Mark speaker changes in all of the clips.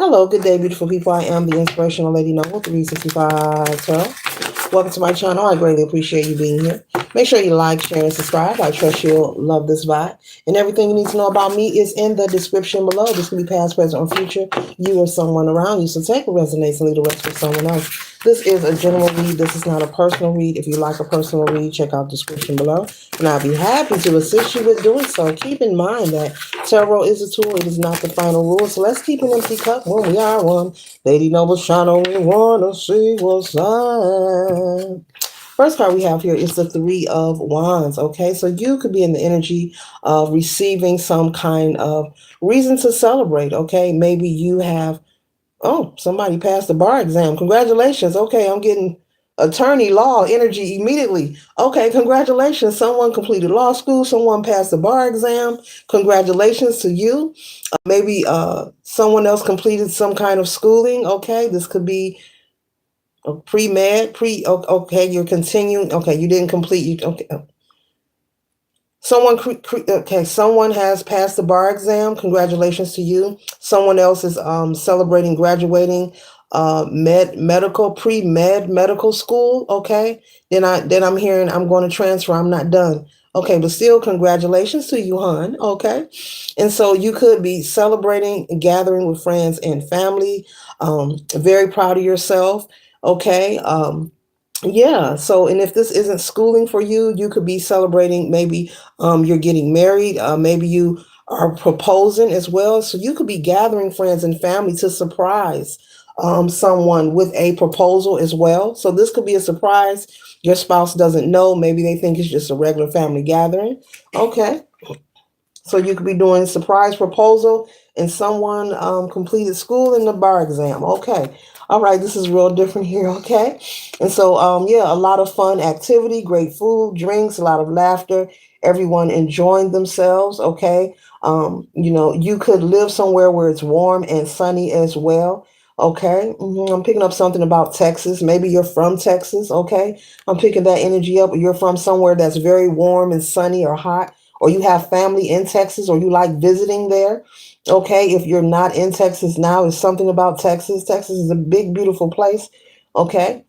Speaker 1: Hello, good day, beautiful people. I am the Inspirational Lady Noble 365 Tarot. Welcome to my channel. I greatly appreciate you being here. Make sure you like, share, and subscribe. I trust you'll love this vibe. And everything you need to know about me is in the description below. This can be past, present, or future. You or someone around you. So take what resonates and leave the rest for someone else. This is a general read. This is not a personal read. If you like a personal read, check out the description below. And I'll be happy to assist you with doing so. Keep in mind that tarot is a tool. It is not the final rule. So let's keep an empty cup when we are one. Lady Noble Shadow, we wanna see what's up. First card we have here is the Three of Wands. Okay, so you could be in the energy of receiving some kind of reason to celebrate. Okay, maybe you have, oh, somebody passed the bar exam. Congratulations. Okay, I'm getting attorney law energy immediately. Okay, congratulations. Someone completed law school. Someone passed the bar exam. Congratulations to you. Maybe someone else completed some kind of schooling. Okay, this could be a pre-med, okay, you're continuing. Okay, you didn't complete. Okay. Someone has passed the bar exam. Congratulations to you. Someone else is celebrating graduating pre-med medical school. Okay. Then I'm hearing I'm going to transfer. I'm not done. Okay, but still congratulations to you, hon. Okay. And so you could be celebrating and gathering with friends and family. Very proud of yourself. Okay. Yeah. So, and if this isn't schooling for you, you could be celebrating. Maybe you're getting married. Maybe you are proposing as well. So you could be gathering friends and family to surprise someone with a proposal as well. So this could be a surprise. Your spouse doesn't know. Maybe they think it's just a regular family gathering. Okay. So you could be doing surprise proposal and someone completed school and the bar exam. Okay. All right. This is real different here. Okay. And so, yeah, a lot of fun activity, great food, drinks, a lot of laughter, everyone enjoying themselves. Okay. You could live somewhere where it's warm and sunny as well. Okay. I'm picking up something about Texas. Maybe you're from Texas. Okay. I'm picking that energy up. You're from somewhere that's very warm and sunny or hot, or you have family in Texas, or you like visiting there. Okay, if you're not in Texas now, it's something about Texas. Texas is a big, beautiful place. Okay,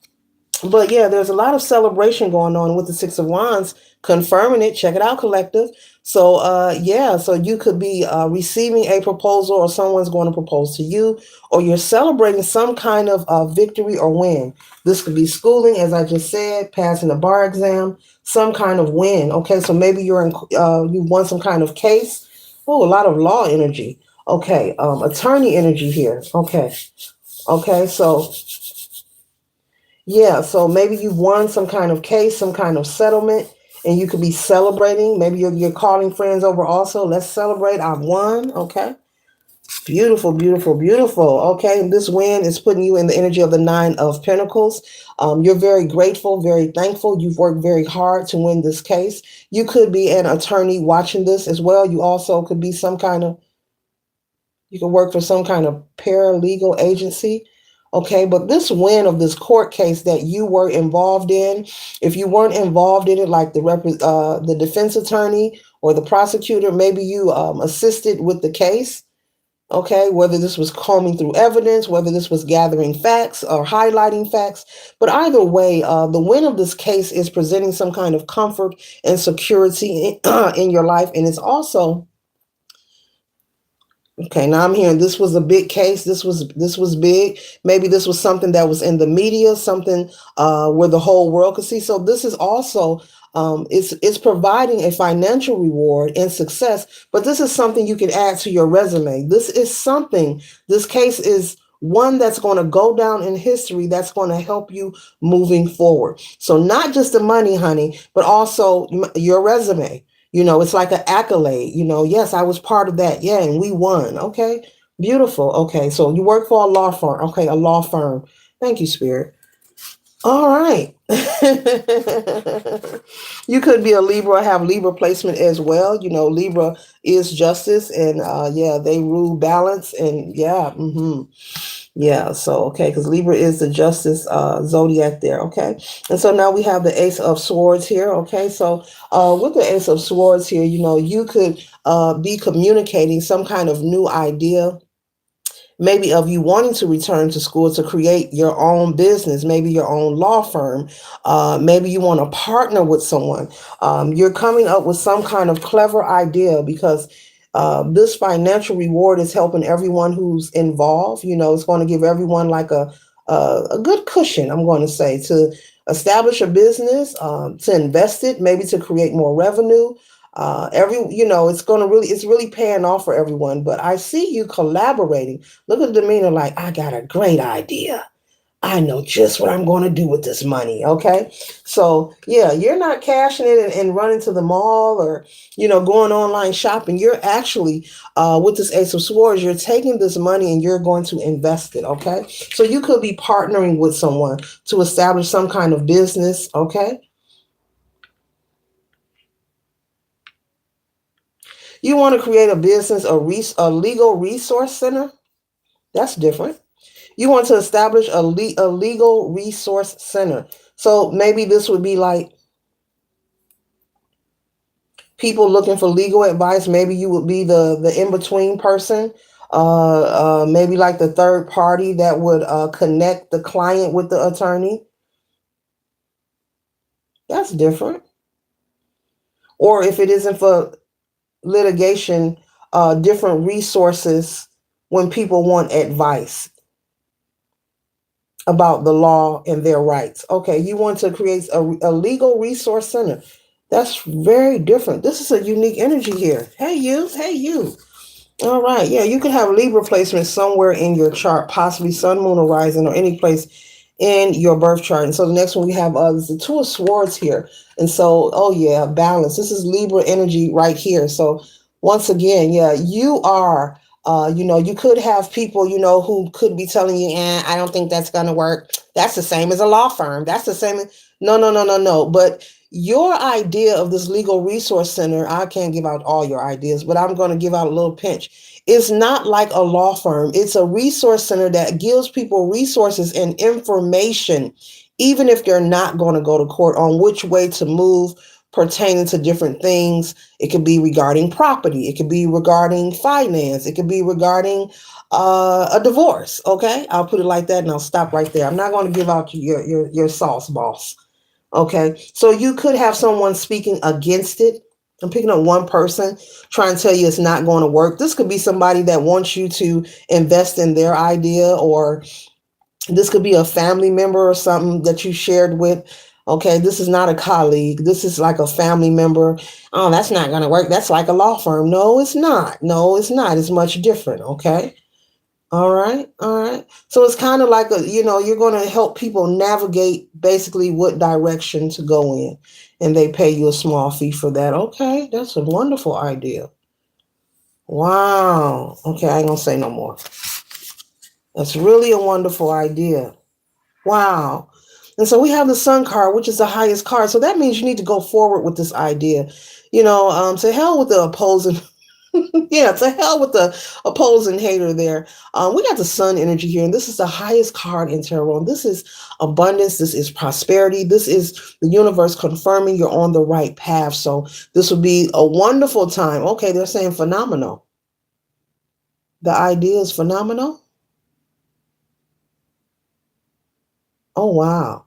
Speaker 1: but yeah, there's a lot of celebration going on with the Six of Wands, confirming it. Check it out, collective. So, yeah, so you could be receiving a proposal, or someone's going to propose to you, or you're celebrating some kind of victory or win. This could be schooling, as I just said, passing a bar exam, some kind of win. Okay, so maybe you won some kind of case. Oh, a lot of law energy. Okay, attorney energy here. Okay, so yeah, so maybe you won some kind of case, some kind of settlement, and you could be celebrating. Maybe you're calling friends over also. Let's celebrate. I've won. Okay. Beautiful, beautiful, beautiful. Okay. And this win is putting you in the energy of the Nine of Pentacles. You're very grateful, very thankful. You've worked very hard to win this case. You could be an attorney watching this as well. You also could be you could work for some kind of paralegal agency. Okay, but this win of this court case that you were involved in, if you weren't involved in it, like the defense attorney or the prosecutor, maybe you assisted with the case. Okay, whether this was combing through evidence, whether this was gathering facts or highlighting facts, but either way, the win of this case is presenting some kind of comfort and security in your life, and it's also okay. Now I'm hearing this was a big case. This was big. Maybe this was something that was in the media, something where the whole world could see. So this is also it's providing a financial reward and success. But this is something you can add to your resume. This is something. This case is one that's going to go down in history. That's going to help you moving forward. So not just the money, honey, but also your resume. It's like an accolade. Yes, I was part of that. Yeah, and we won. Okay, beautiful. Okay, so you work for a law firm. Okay, a law firm. Thank you, Spirit. All right. You could be a Libra, have Libra placement as well. Libra is justice, and yeah, they rule balance, and yeah, yeah. So okay, because Libra is the justice zodiac there. Okay, and so now we have the Ace of Swords here. Okay, so with the Ace of Swords here, you could be communicating some kind of new idea. maybe of you wanting to return to school to create your own business, maybe your own law firm. Maybe you want to partner with someone. You're coming up with some kind of clever idea because this financial reward is helping everyone who's involved. It's going to give everyone like a good cushion, I'm going to say, to establish a business, to invest it, maybe to create more revenue. It's really paying off for everyone. But I see you collaborating. Look at the demeanor, like, I got a great idea. I know just what I'm going to do with this money. Okay. So, yeah, you're not cashing it and running to the mall or, going online shopping. You're actually, with this Ace of Swords, you're taking this money and you're going to invest it. Okay. So you could be partnering with someone to establish some kind of business. Okay. You want to create a business, a legal resource center. That's different. You want to establish a legal resource center. So maybe this would be like people looking for legal advice. Maybe you would be the in between person. Maybe like the third party that would connect the client with the attorney. That's different. Or if it isn't for litigation, different resources when people want advice about the law and their rights. Okay, you want to create a legal resource center. That's very different. This is a unique energy here. Hey, you. Hey, you. All right. Yeah, you could have Libra placement somewhere in your chart, possibly Sun, Moon, or Rising, or any place in your birth chart. And so the next one we have is the Two of Swords here. And so, oh yeah, balance. This is Libra energy right here. So once again, yeah, you are. You could have people, who could be telling you, I don't think that's going to work. That's the same as a law firm. That's the same. No, no, no, no, no. But your idea of this legal resource center, I can't give out all your ideas, but I'm going to give out a little pinch. It's not like a law firm. It's a resource center that gives people resources and information, even if they're not going to go to court, on which way to move pertaining to different things. It could be regarding property. It could be regarding finance. It could be regarding a divorce. Okay, I'll put it like that, and I'll stop right there. I'm not going to give out your sauce, boss. Okay, so you could have someone speaking against it. I'm picking up one person trying to tell you it's not going to work. This could be somebody that wants you to invest in their idea, or this could be a family member or something that you shared with. Okay, this is not a colleague. This is like a family member. Oh, that's not going to work. That's like a law firm. No, it's not. No, it's not. It's much different. Okay. All right. All right. So it's kind of like you're going to help people navigate basically what direction to go in, and they pay you a small fee for that. Okay. That's a wonderful idea. Wow. Okay. I ain't going to say no more. That's really a wonderful idea. Wow. And so we have the Sun card, which is the highest card. So that means you need to go forward with this idea. To hell with the opposing. Yeah, to hell with the opposing hater there. We got the Sun energy here, and this is the highest card in tarot. This is abundance. This is prosperity. This is the universe confirming you're on the right path. So this would be a wonderful time. Okay, they're saying phenomenal. The idea is phenomenal. Oh, wow.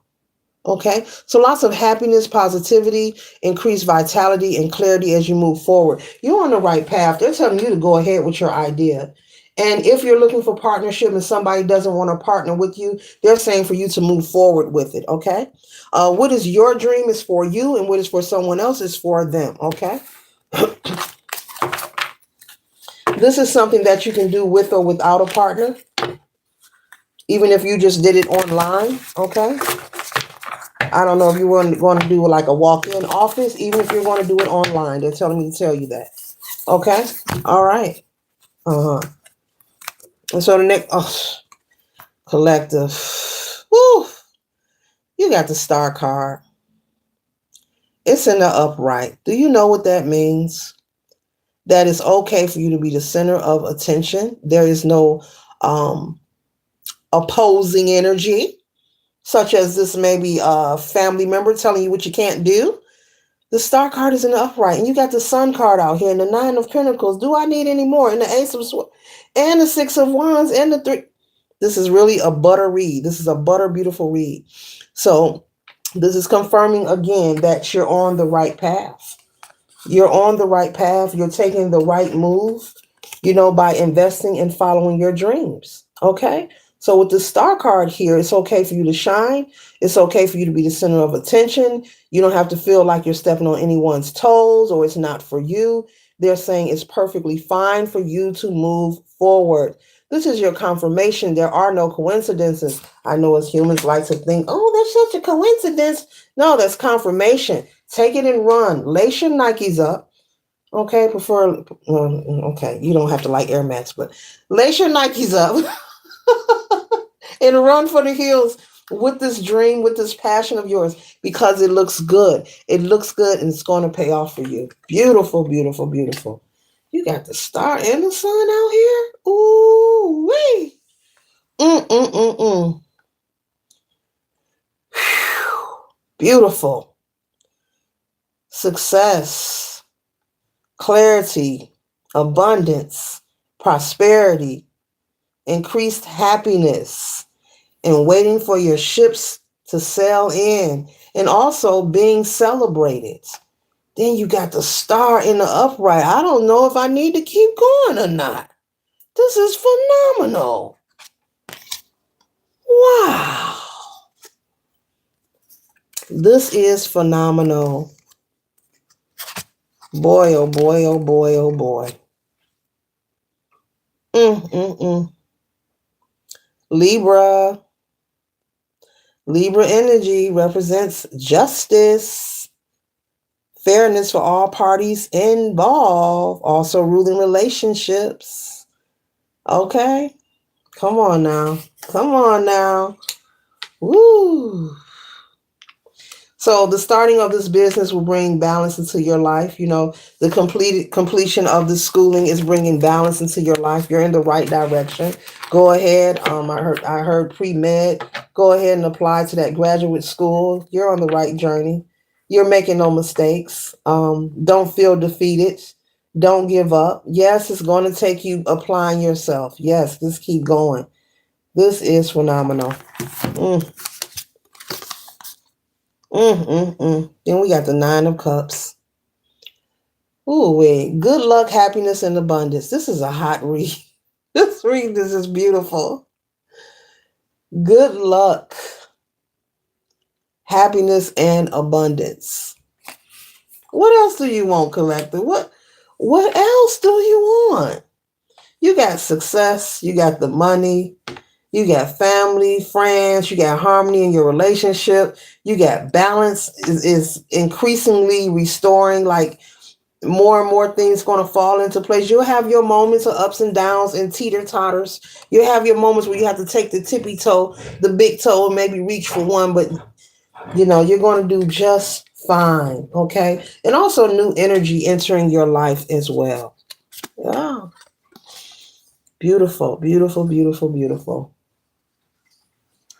Speaker 1: Okay, so lots of happiness, positivity, increased vitality, and clarity as you move forward. You're on the right path. They're telling you to go ahead with your idea. And if you're looking for partnership and somebody doesn't want to partner with you, they're saying for you to move forward with it. Okay, what is your dream is for you, and what is for someone else is for them. Okay, this is something that you can do with or without a partner, even if you just did it online. Okay. I don't know if you were going to do like a walk-in office, even if you're going to do it online. They're telling me to tell you that. Okay. All right. Uh-huh. And so the next, collective. Woo. You got the Star card. It's in the upright. Do you know what that means? That it's okay for you to be the center of attention. There is no opposing energy, such as this maybe a family member telling you what you can't do. The Star card is in the upright, and you got the Sun card out here, and the Nine of Pentacles. Do I need any more? And the Ace of Swords, and the Six of Wands, and the three. This is really a butter read. This is a butter beautiful read. So this is confirming again that you're on the right path. You're on the right path. You're taking the right move, by investing and following your dreams. Okay. So with the Star card here, it's okay for you to shine. It's okay for you to be the center of attention. You don't have to feel like you're stepping on anyone's toes or it's not for you. They're saying it's perfectly fine for you to move forward. This is your confirmation. There are no coincidences. I know as humans like to think, oh, that's such a coincidence. No, that's confirmation. Take it and run. Lace your Nikes up. Okay, okay, you don't have to like Air Max, but lace your Nikes up and run for the hills with this dream, with this passion of yours, because it looks good. It looks good and it's going to pay off for you. Beautiful, beautiful, beautiful. You got the Star and the Sun out here. Ooh, wee. Mm. Beautiful. Success, clarity, abundance, prosperity, increased happiness, and waiting for your ships to sail in, and also being celebrated. Then you got the Star in the upright. I don't know if I need to keep going or not. This is phenomenal. Wow. This is phenomenal. Boy, oh boy, oh boy, oh boy. Libra. Libra energy represents justice, fairness for all parties involved, also ruling relationships. Okay? Come on now. Come on now. Woo. So the starting of this business will bring balance into your life. The completion of the schooling is bringing balance into your life. You're in the right direction. Go ahead. I heard pre-med. Go ahead and apply to that graduate school. You're on the right journey. You're making no mistakes. Don't feel defeated. Don't give up. Yes, it's going to take you applying yourself. Yes, just keep going. This is phenomenal. Then we got the Nine of Cups. Ooh, wait. Good luck, happiness, and abundance. This is a hot read. This is beautiful. Good luck, happiness, and abundance. What else do you want, collector? What else do you want? You got success. You got the money. You got family, friends, you got harmony in your relationship, you got balance is increasingly restoring, like more and more things going to fall into place. You'll have your moments of ups and downs and teeter-totters. You'll have your moments where you have to take the tippy toe, the big toe, and maybe reach for one, but you're going to do just fine, okay? And also new energy entering your life as well. Yeah. Beautiful, beautiful, beautiful, beautiful.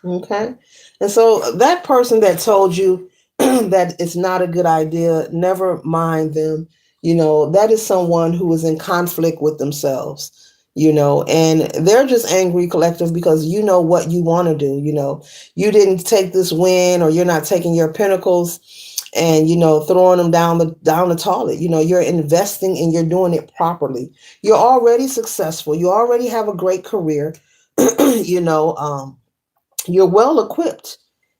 Speaker 1: Okay. And so that person that told you that it's not a good idea, never mind them. That is someone who is in conflict with themselves, and they're just angry, collective, because you know what you want to do. You didn't take this win, or you're not taking your pentacles and, throwing them down the toilet. You're investing and you're doing it properly. You're already successful. You already have a great career. You're well equipped,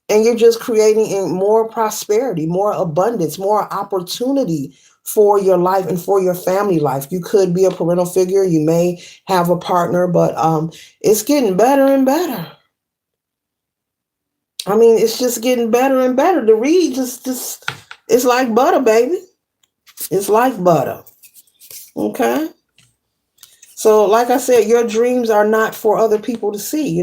Speaker 1: and you're just creating more prosperity, more abundance, more opportunity for your life and for your family life. You could be a parental figure. You may have a partner, but it's getting better and better. I mean, it's just getting better and better. The read just it's like butter, baby. It's like butter. Okay. So, like I said, your dreams are not for other people to see.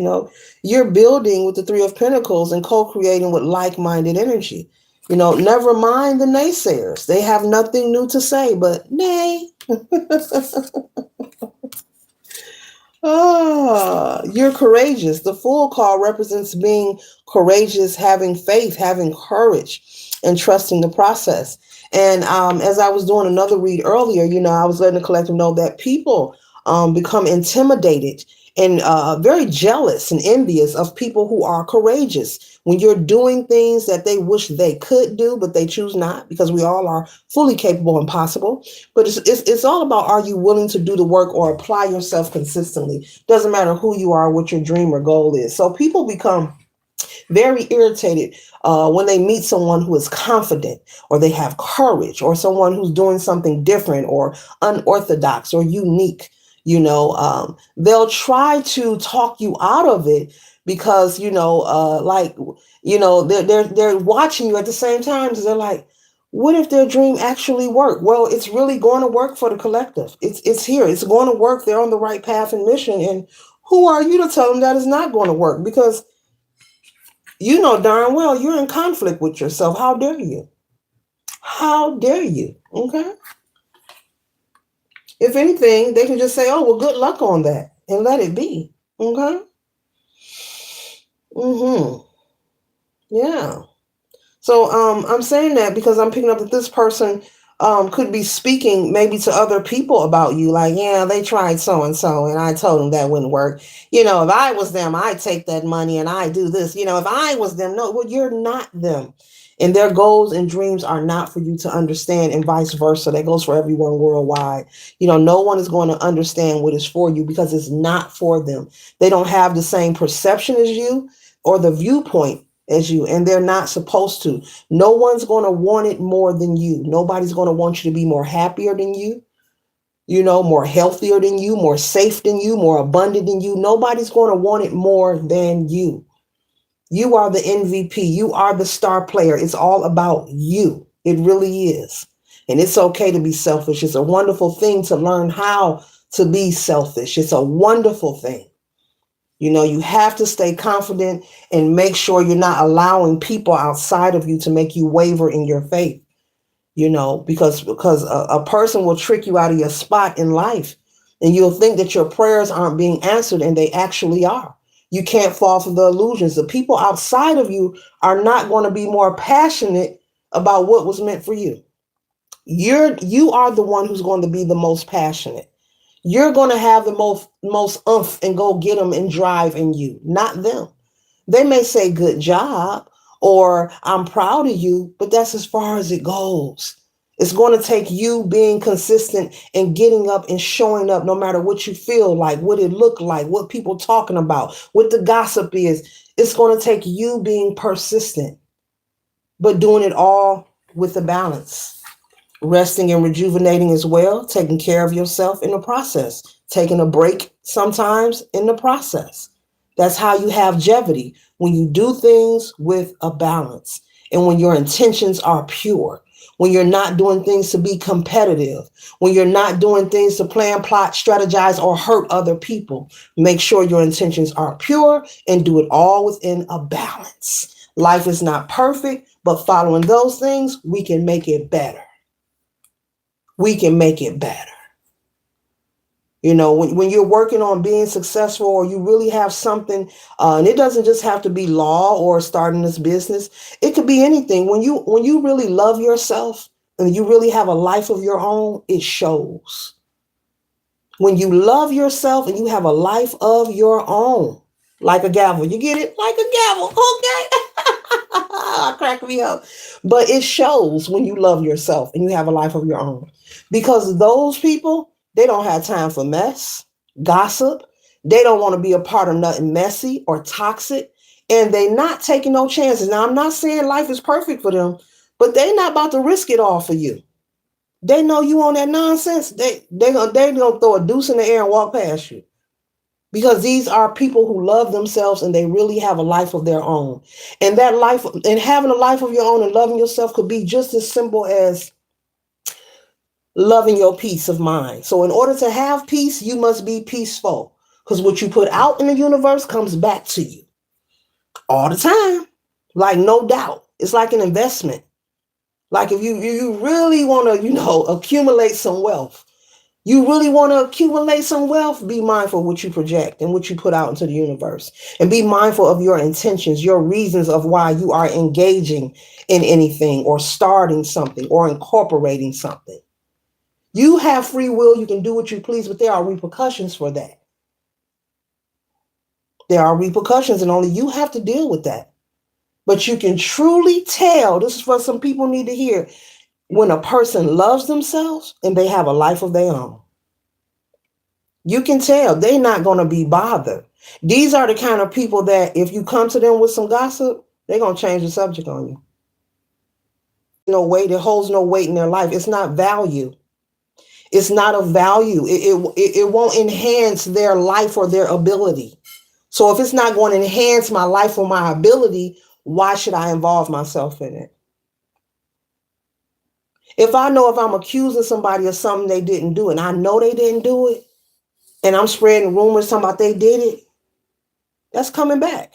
Speaker 1: You're building with the Three of Pentacles and co-creating with like-minded energy. Never mind the naysayers. They have nothing new to say, but nay. You're courageous. The Fool card represents being courageous, having faith, having courage. and trusting the process. And as I was doing another read earlier, I was letting the collective know that people become intimidated and very jealous and envious of people who are courageous when you're doing things that they wish they could do, but they choose not, because we all are fully capable and possible. But it's all about, are you willing to do the work or apply yourself consistently? Doesn't matter who you are, what your dream or goal is. So people become very irritated when they meet someone who is confident, or they have courage, or someone who's doing something different or unorthodox or unique. They'll try to talk you out of it because they're watching you at the same time. So they're like, what if their dream actually worked? Well, it's really going to work for the collective. It's here. It's going to work. They're on the right path and mission. And who are you to tell them that it's not going to work? Because you know darn well you're in conflict with yourself. How dare you? How dare you? Okay. If anything, they can just say, oh, well, good luck on that and let it be. Okay. Mm-hmm. Yeah. So I'm saying that because I'm picking up that this person could be speaking maybe to other people about you, like, yeah, they tried so and I told them that wouldn't work. If I was them, I'd take that money and I do this. If I was them, no, well, you're not them. And their goals and dreams are not for you to understand, and vice versa. That goes for everyone worldwide. No one is going to understand what is for you because it's not for them. They don't have the same perception as you or the viewpoint as you, and they're not supposed to. No one's going to want it more than you. Nobody's going to want you to be more happier than you, more healthier than you, more safe than you, more abundant than you. Nobody's going to want it more than you. You are the MVP. You are the star player. It's all about you. It really is. And it's okay to be selfish. It's a wonderful thing to learn how to be selfish. It's a wonderful thing. You have to stay confident and make sure you're not allowing people outside of you to make you waver in your faith, because a person will trick you out of your spot in life, and you'll think that your prayers aren't being answered, and they actually are. You can't fall for the illusions. The people outside of you are not going to be more passionate about what was meant for you. You are the one who's going to be the most passionate. You're going to have the most oomph and go get them and drive in you, not them. They may say good job or I'm proud of you, but that's as far as it goes. It's going to take you being consistent and getting up and showing up no matter what you feel like, what it looked like, what people talking about, what the gossip is. It's going to take you being persistent, but doing it all with a balance. Resting and rejuvenating as well, taking care of yourself in the process, taking a break sometimes in the process. That's how you have longevity, when you do things with a balance and when your intentions are pure, when you're not doing things to be competitive, when you're not doing things to plan, plot, strategize, or hurt other people. Make sure your intentions are pure and do it all within a balance. Life is not perfect, but following those things, we can make it better. We can make it better. When you're working on being successful, or you really have something, and it doesn't just have to be law or starting this business. It could be anything. When you really love yourself and you really have a life of your own, it shows. When you love yourself and you have a life of your own, like a gavel, you get it? Like a gavel, okay? Crack me up. But it shows when you love yourself and you have a life of your own. Because those people, they don't have time for mess, gossip. They don't want to be a part of nothing messy or toxic. And they not taking no chances. Now, I'm not saying life is perfect for them, but they not about to risk it all for you. They know you on that nonsense. They gonna throw a deuce in the air and walk past you. Because these are people who love themselves and they really have a life of their own. And that life, and having a life of your own and loving yourself, could be just as simple as loving your peace of mind. So in order to have peace, you must be peaceful. Because what you put out in the universe comes back to you all the time. Like, no doubt. It's like an investment. Like if you really want to, accumulate some wealth, You really want to accumulate some wealth? Be mindful of what you project and what you put out into the universe. And be mindful of your intentions, your reasons of why you are engaging in anything or starting something or incorporating something. You have free will. You can do what you please, but there are repercussions for that. There are repercussions, and only you have to deal with that. But you can truly tell, this is what some people need to hear, when a person loves themselves and they have a life of their own. You can tell they're not going to be bothered. These are the kind of people that if you come to them with some gossip, they're going to change the subject on you. No weight, it holds no weight in their life. It's not value. It's not of value. It won't enhance their life or their ability. So if it's not going to enhance my life or my ability, why should I involve myself in it? If I know if I'm accusing somebody of something they didn't do and I know they didn't do it, and I'm spreading rumors talking about they did it, that's coming back.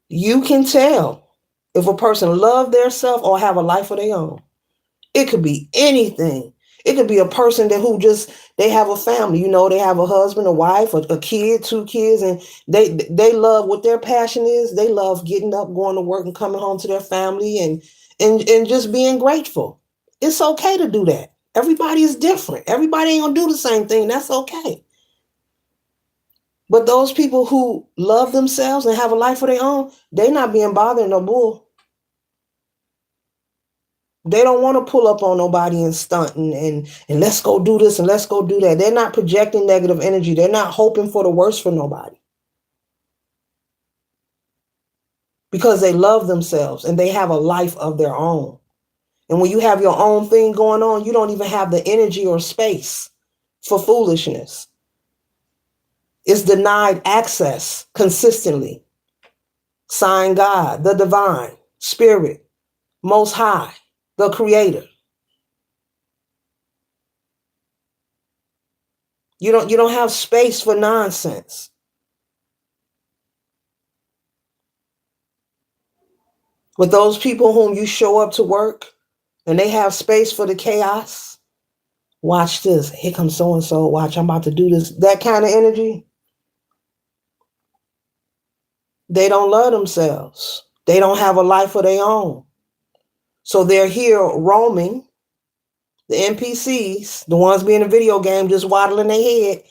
Speaker 1: You can tell if a person love their self or have a life of their own. It could be anything. It could be a person that who just they have a family, they have a husband, a wife, a kid, 2 kids, and they love what their passion is. They love getting up, going to work, and coming home to their family and just being grateful. It's okay to do that. Everybody is different. Everybody ain't gonna do the same thing. That's okay. But those people who love themselves and have a life of their own, they not being bothered no bull. They don't want to pull up on nobody and stunt and let's go do this and let's go do that. They're not projecting negative energy. They're not hoping for the worst for nobody. Because they love themselves and they have a life of their own. And when you have your own thing going on, you don't even have the energy or space for foolishness. It's denied access consistently. Sign God, the divine, spirit, most high, the creator. You don't have space for nonsense. With those people whom you show up to work and they have space for the chaos, watch this. Here comes so-and-so. Watch, I'm about to do this. That kind of energy, they don't love themselves. They don't have a life of their own. So they're here roaming. The NPCs, the ones being in a video game, just waddling their head.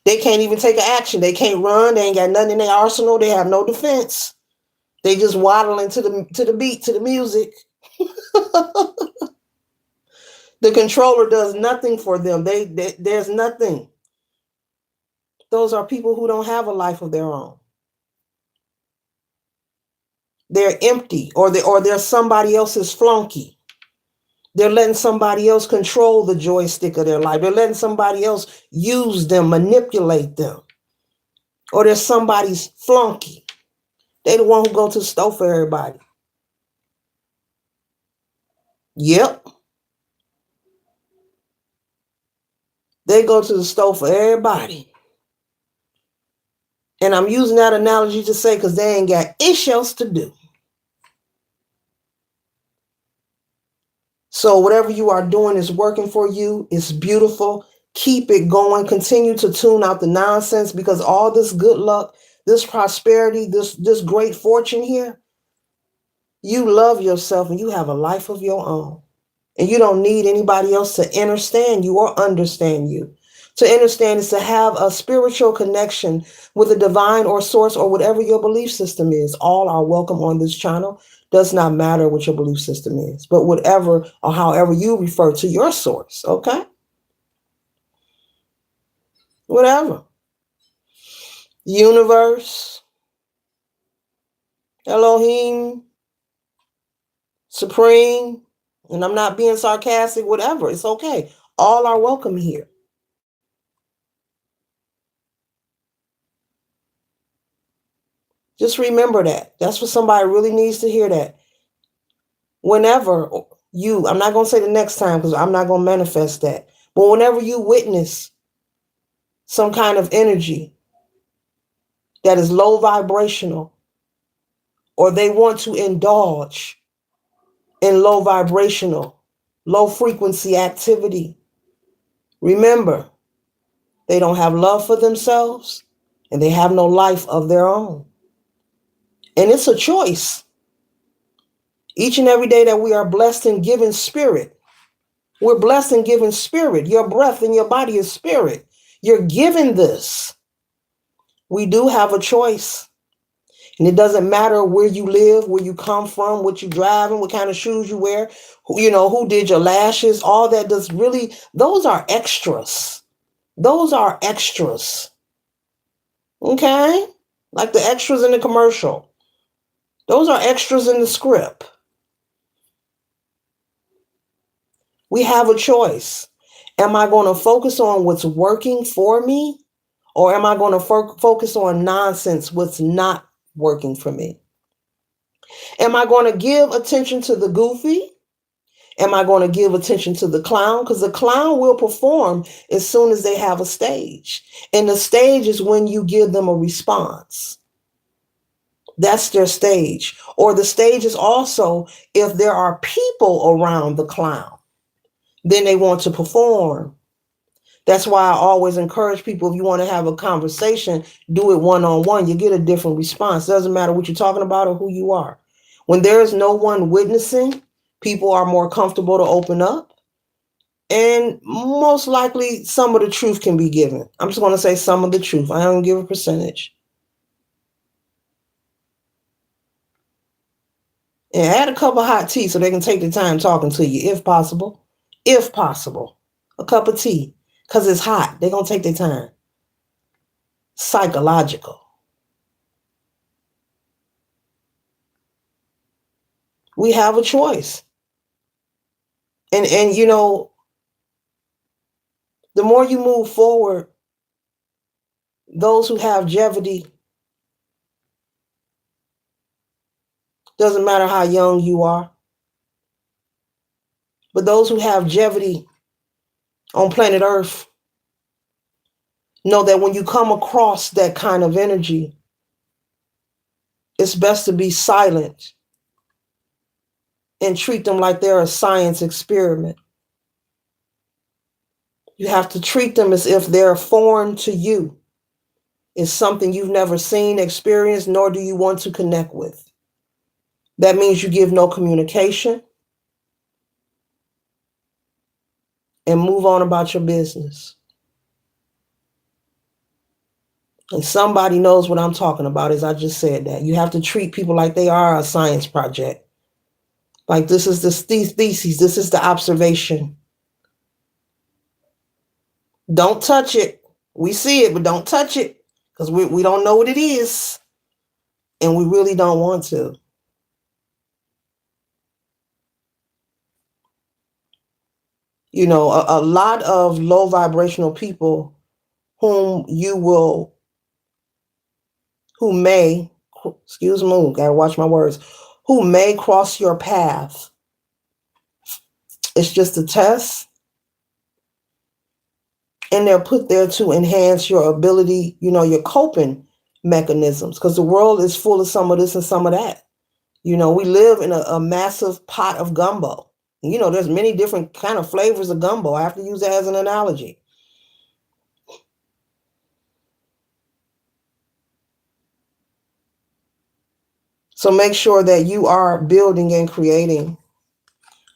Speaker 1: They can't even take an action. They can't run. They ain't got nothing in their arsenal. They have no defense. They just waddling to the beat, to the music. The controller does nothing for them. There's nothing. Those are people who don't have a life of their own. They're empty, or they're somebody else's flunky. They're letting somebody else control the joystick of their life. They're letting somebody else use them, manipulate them. Or they're somebody's flunky. They the one who go to the store for everybody. Yep. They go to the store for everybody. And I'm using that analogy to say because they ain't got ish else to do. So whatever you are doing is working for you. It's beautiful. Keep it going. Continue to tune out the nonsense because all this good luck, this prosperity, this great fortune here, you love yourself and you have a life of your own. And you don't need anybody else to understand you or understand you. To understand is to have a spiritual connection with a divine or source or whatever your belief system is. All are welcome on this channel. Does not matter what your belief system is, but whatever or however you refer to your source, okay? Whatever. Universe, Elohim, Supreme, and I'm not being sarcastic, whatever. It's okay. All are welcome here. Just remember that. That's what somebody really needs to hear that. Whenever I'm not going to say the next time because I'm not going to manifest that. But whenever you witness some kind of energy that is low vibrational or they want to indulge in low vibrational low frequency activity. Remember, they don't have love for themselves and they have no life of their own. And it's a choice. Each and every day that we are blessed and given spirit, we're blessed and given spirit. Your breath in your body is spirit. You're given this. We do have a choice. And it doesn't matter where you live, where you come from, what you driving, what kind of shoes you wear, who did your lashes, all that does really, those are extras. Those are extras. Okay? Like the extras in the commercial. Those are extras in the script. We have a choice. Am I going to focus on what's working for me? Or am I going to focus on nonsense, what's not working for me? Am I going to give attention to the goofy? Am I going to give attention to the clown? Because the clown will perform as soon as they have a stage. And the stage is when you give them a response. That's their stage. Or the stage is also if there are people around the clown, then they want to perform. That's why I always encourage people, if you want to have a conversation, do it one-on-one. You get a different response. It doesn't matter what you're talking about or who you are. When there is no one witnessing, people are more comfortable to open up. And most likely some of the truth can be given. I'm just going to say some of the truth. I don't give a percentage. And add a cup of hot tea so they can take the time talking to you, if possible. If possible. A cup of tea. Because it's hot. They're going to take their time. Psychological. We have a choice. And the more you move forward, those who have longevity, doesn't matter how young you are, but those who have longevity on planet Earth know that when you come across that kind of energy, it's best to be silent and treat them like they're a science experiment. You have to treat them as if they're foreign to you. It's something you've never seen, experienced, nor do you want to connect with. That means you give no communication and move on about your business. And somebody knows what I'm talking about, as I just said that. You have to treat people like they are a science project. Like this is the thesis, this is the observation. Don't touch it. We see it, but don't touch it because we don't know what it is. And we really don't want to. A lot of low vibrational people who may, excuse me, gotta watch my words, who may cross your path. It's just a test. And they're put there to enhance your ability, your coping mechanisms, because the world is full of some of this and some of that. We live in a massive pot of gumbo. There's many different kind of flavors of gumbo. I have to use that as an analogy. So make sure that you are building and creating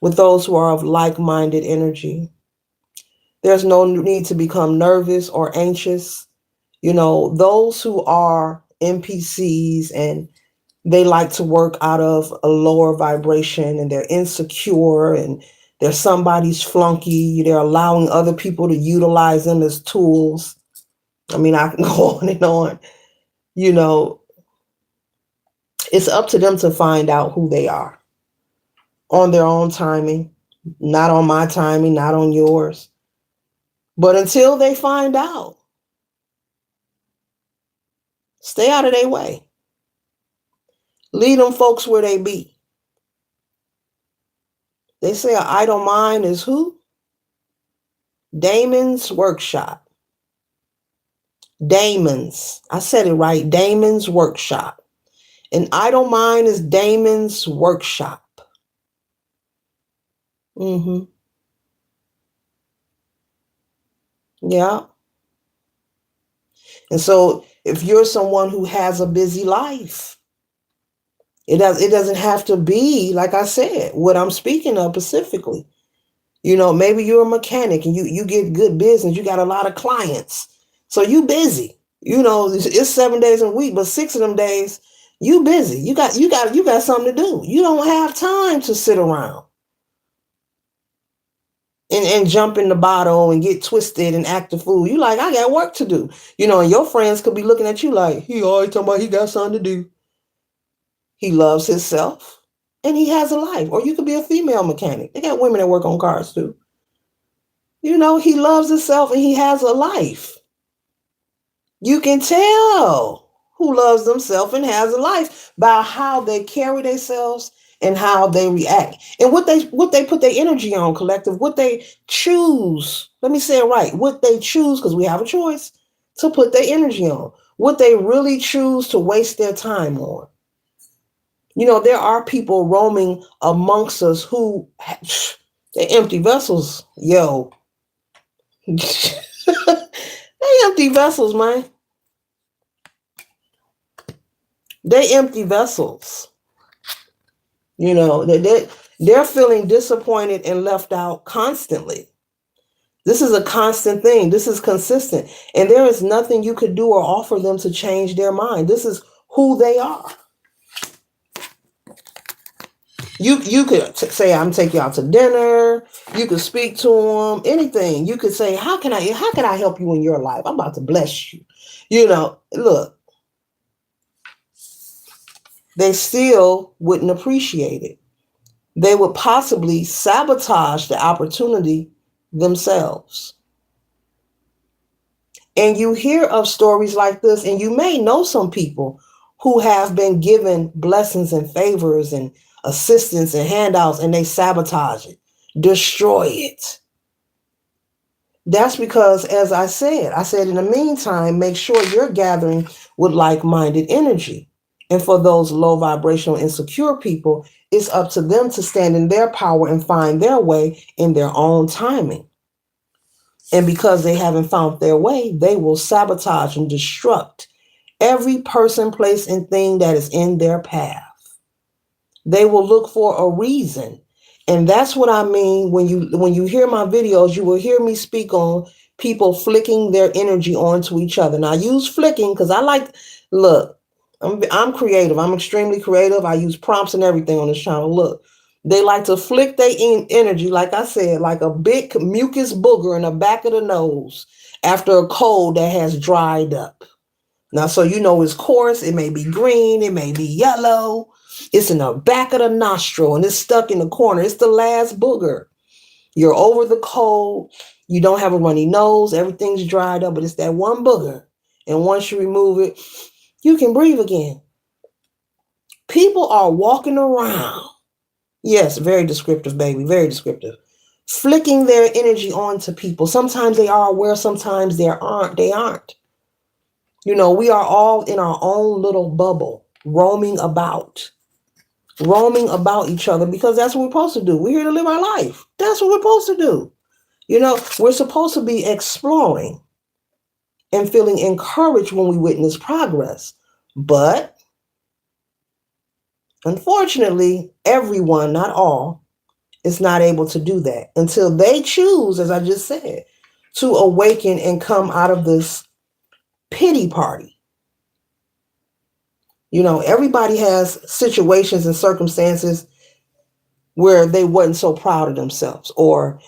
Speaker 1: with those who are of like-minded energy. There's no need to become nervous or anxious. Those who are NPCs and they like to work out of a lower vibration and they're insecure and they're somebody's flunky. They're allowing other people to utilize them as tools. I mean, I can go on and on. It's up to them to find out who they are on their own timing, not on my timing, not on yours. But until they find out, stay out of their way. Leave them folks where they be. They say an idle mind is who? Damon's workshop. Damon's. I said it right. Damon's workshop. An idle mind is Damon's workshop. Yeah. And so if you're someone who has a busy life, it doesn't have to be, like I said, what I'm speaking of specifically. Maybe you're a mechanic and you get good business. You got a lot of clients. So you busy. It's 7 days a week, but 6 of them days you busy. You got something to do. You don't have time to sit around and jump in the bottle and get twisted and act a fool. You like, I got work to do. And your friends could be looking at you like, he always talking about he got something to do. He loves himself and he has a life. Or you could be a female mechanic. They got women that work on cars too. He loves himself and he has a life. You can tell who loves themselves and has a life by how they carry themselves and how they react and what they put their energy on, collective, what they choose. Let me say it right. What they choose, because we have a choice to put their energy on, what they really choose to waste their time on. There are people roaming amongst us who they empty vessels, yo. They empty vessels, man. They empty vessels. They're feeling disappointed and left out constantly. This is a constant thing. This is consistent. And there is nothing you could do or offer them to change their mind. This is who they are. You could say, I'm taking you out to dinner. You could speak to them, anything. You could say, how can I help you in your life? I'm about to bless you. Look, they still wouldn't appreciate it. They would possibly sabotage the opportunity themselves. And you hear of stories like this, and you may know some people who have been given blessings and favors and assistance and handouts, and they sabotage it, destroy it. That's because, as I said, in the meantime, make sure you're gathering with like-minded energy. And for those low vibrational insecure people, it's up to them to stand in their power and find their way in their own timing. And because they haven't found their way, they will sabotage and destruct every person, place, and thing that is in their path. They will look for a reason. And that's what I mean when you hear my videos, you will hear me speak on people flicking their energy onto each other. Now I use flicking because look, I'm creative. I'm extremely creative. I use prompts and everything on this channel. Look, they like to flick their energy, like I said, like a big mucus booger in the back of the nose after a cold that has dried up. Now, so it's coarse. It may be green. It may be yellow. It's in the back of the nostril and it's stuck in the corner. It's the last booger. You're over the cold. You don't have a runny nose. Everything's dried up, but it's that one booger. And once you remove it, you can breathe again. People are walking around. Yes, very descriptive, baby, very descriptive. Flicking their energy onto people. Sometimes they are aware, sometimes they aren't. We are all in our own little bubble, roaming about each other because that's what we're supposed to do. We're here to live our life. That's what we're supposed to do. We're supposed to be exploring and feeling encouraged when we witness progress. But unfortunately, everyone, not all, is not able to do that until they choose, as I just said, to awaken and come out of this pity party. Everybody has situations and circumstances where they wasn't so proud of themselves or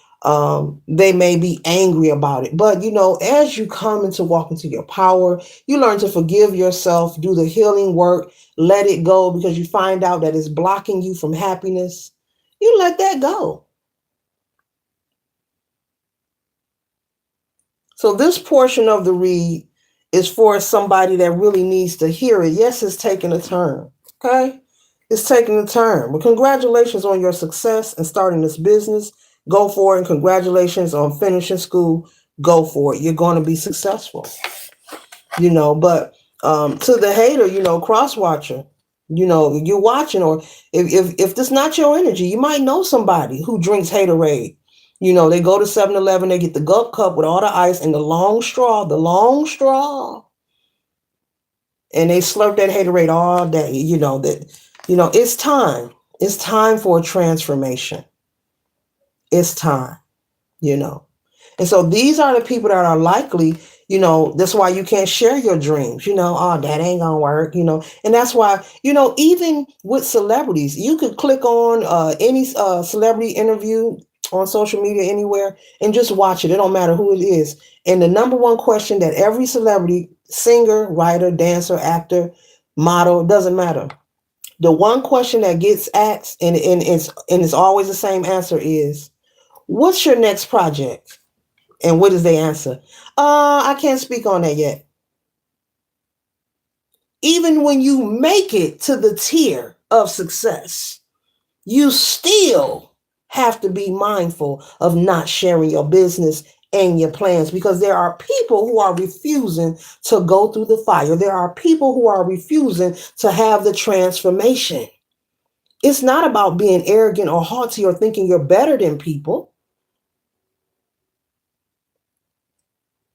Speaker 1: they may be angry about it. But, as you come into walk into your power, you learn to forgive yourself, do the healing work, let it go because you find out that it's blocking you from happiness. You let that go. So this portion of the read is for somebody that really needs to hear it. Yes, it's taking a turn. Okay? It's taking a turn. But congratulations on your success and starting this business. Go for it. And congratulations on finishing school. Go for it. You're going to be successful. But to the hater, cross-watcher, you're watching, or if this not your energy, you might know somebody who drinks haterade. They go to 7-Eleven, they get the gulp cup with all the ice and the long straw, and they slurp that haterade all day. It's time. It's time for a transformation. It's time, you know. And so these are the people that are likely, that's why you can't share your dreams, oh, that ain't gonna work, and that's why, even with celebrities, you could click on any celebrity interview on social media anywhere and just watch it. It don't matter who it is. And the number one question that every celebrity, singer, writer, dancer, actor, model, doesn't matter. The one question that gets asked, and it's always the same answer is, what's your next project? And what does they answer? I can't speak on that yet. Even when you make it to the tier of success, you still have to be mindful of not sharing your business and your plans, because there are people who are refusing to go through the fire. There are people who are refusing to have the transformation. It's not about being arrogant or haughty or thinking you're better than people.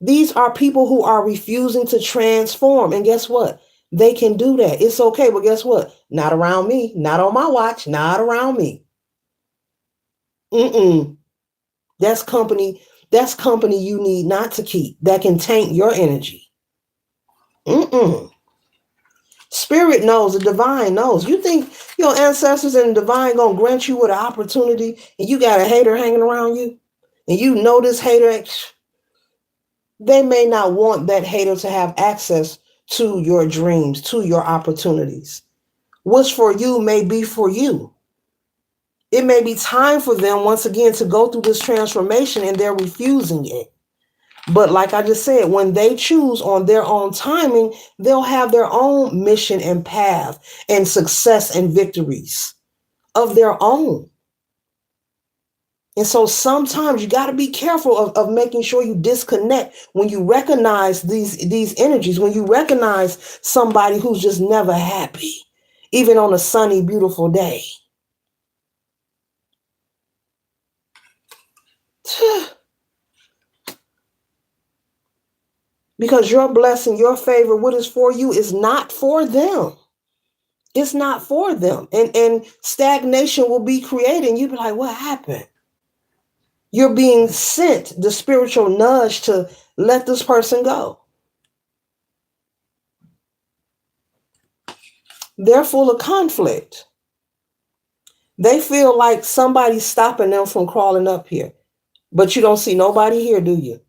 Speaker 1: These are people who are refusing to transform. And guess what? They can do that. It's okay. But guess what? Not around me. Not on my watch. Not around me. Mm-mm. That's company. That's company you need not to keep. That can taint your energy. Mm-mm. Spirit knows. The divine knows. You think your ancestors and the divine gonna grant you with an opportunity, and you got a hater hanging around you, and you know this hater, they may not want that hater to have access to your dreams, to your opportunities. What's for you may be for you. It may be time for them once again to go through this transformation, and they're refusing it. But like I just said, when they choose on their own timing, they'll have their own mission and path and success and victories of their own. And so sometimes you got to be careful of making sure you disconnect when you recognize these energies, when you recognize somebody who's just never happy, even on a sunny, beautiful day. Because your blessing, your favor, what is for you is not for them. It's not for them. And stagnation will be created. And you'll be like, what happened? You're being sent the spiritual nudge to let this person go. They're full of conflict. They feel like somebody's stopping them from crawling up here. But you don't see nobody here, do you?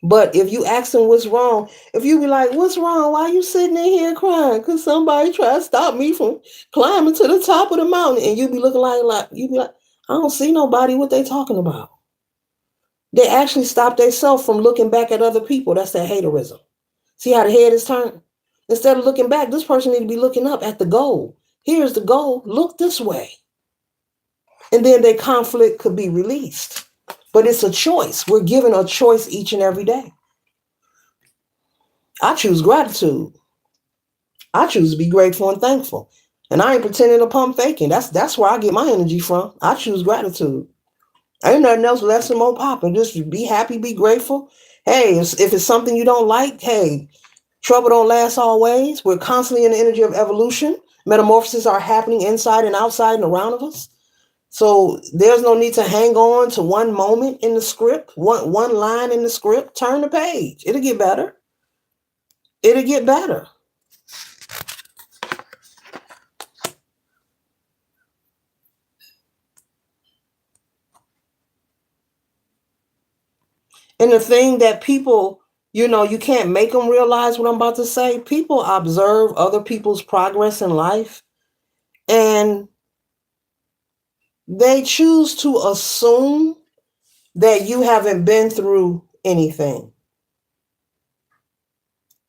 Speaker 1: But if you ask them what's wrong, if you be like, what's wrong? Why are you sitting in here crying? Because somebody tried to stop me from climbing to the top of the mountain. And you be looking you be like, I don't see nobody. What they talking about? They actually stop themselves from looking back at other people. That's that haterism. See how the head is turned? Instead of looking back, this person need to be looking up at the goal. Here's the goal. Look this way. And then their conflict could be released. But it's a choice. We're given a choice each and every day. I choose gratitude. I choose to be grateful and thankful. And I ain't pretending to pump faking. That's where I get my energy from. I choose gratitude. Ain't nothing else less and more popping. Just be happy, be grateful. Hey, if it's something you don't like, hey, trouble don't last always. We're constantly in the energy of evolution. Metamorphoses are happening inside and outside and around of us. So there's no need to hang on to one moment in the script, one line in the script. Turn the page. It'll get better. It'll get better. And the thing that people, you can't make them realize what I'm about to say. People observe other people's progress in life, and they choose to assume that you haven't been through anything.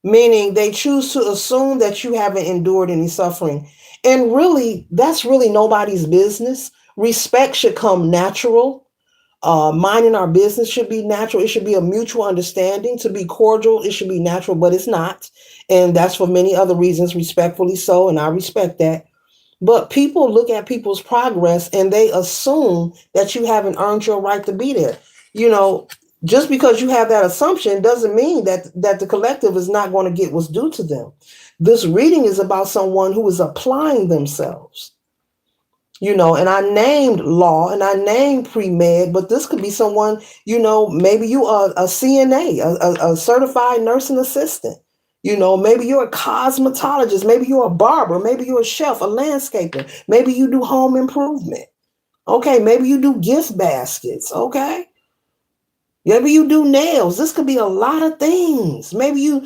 Speaker 1: Meaning they choose to assume that you haven't endured any suffering. And really, that's really nobody's business. Respect should come natural. Minding our business should be natural. It should be a mutual understanding. To be cordial, it should be natural, but it's not. And that's for many other reasons, respectfully so, and I respect that. But people look at people's progress and they assume that you haven't earned your right to be there. You know, just because you have that assumption doesn't mean that the collective is not going to get what's due to them. This reading is about someone who is applying themselves. And I named law and I named pre-med, but this could be someone, maybe you are a CNA, a certified nursing assistant. Maybe you're a cosmetologist, maybe you're a barber, maybe you're a chef, a landscaper, maybe you do home improvement. Okay, maybe you do gift baskets. Okay. Maybe you do nails. This could be a lot of things. Maybe you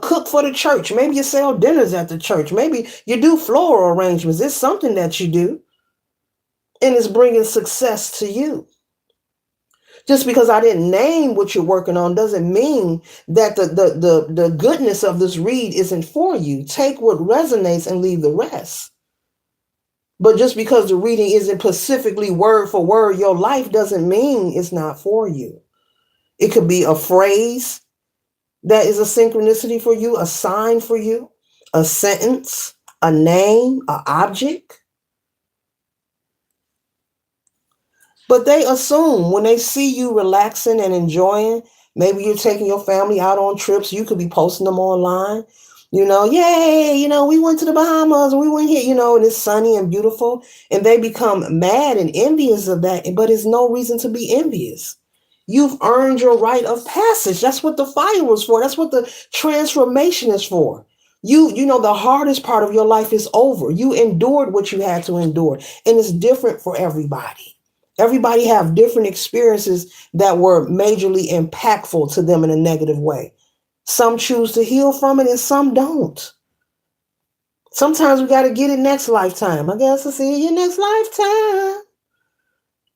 Speaker 1: cook for the church. Maybe you sell dinners at the church. Maybe you do floral arrangements. It's something that you do, and it's bringing success to you. Just because I didn't name what you're working on doesn't mean that the goodness of this read isn't for you. Take what resonates and leave the rest. But just because the reading isn't specifically word for word your life doesn't mean it's not for you. It could be a phrase that is a synchronicity for you, a sign for you, a sentence, a name, an object. But they assume when they see you relaxing and enjoying, maybe you're taking your family out on trips, you could be posting them online. Yay, we went to the Bahamas and we went here, and it's sunny and beautiful. And they become mad and envious of that, but it's no reason to be envious. You've earned your rite of passage. That's what the fire was for. That's what the transformation is for. The hardest part of your life is over. You endured what you had to endure, and it's different for everybody. Everybody have different experiences that were majorly impactful to them in a negative way. Some choose to heal from it and some don't. Sometimes we got to get it next lifetime. I guess I'll see you next lifetime.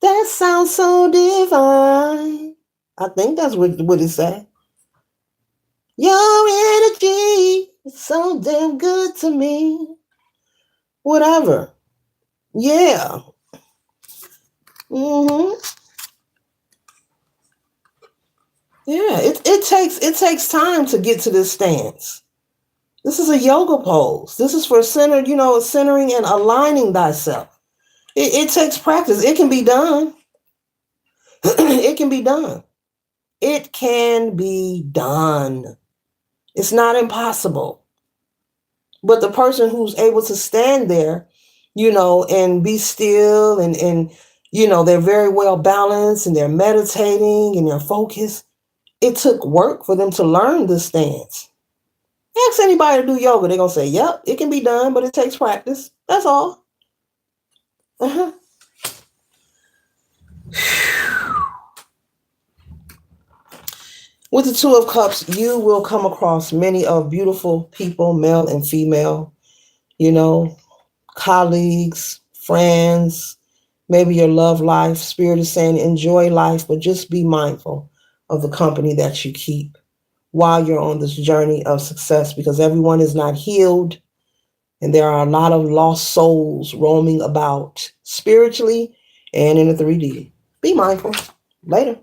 Speaker 1: That sounds so divine. I think that's what it said. Your energy is so damn good to me. Whatever. Yeah. Mm-hmm. Yeah, it takes time to get to this stance. This is a yoga pose. This is for centering and aligning thyself. It takes practice. It can be done. It can be done. It can be done. It's not impossible. But the person who's able to stand there, and be still and they're very well balanced and they're meditating and they're focused. It took work for them to learn this stance. Ask anybody to do yoga, they're going to say, yep, it can be done, but it takes practice. That's all. Uh-huh. With the Two of Cups, you will come across many of beautiful people, male and female, colleagues, friends, maybe your love life. Spirit is saying enjoy life, but just be mindful of the company that you keep while you're on this journey of success, because everyone is not healed. And there are a lot of lost souls roaming about spiritually and in the 3D. Be mindful. Later.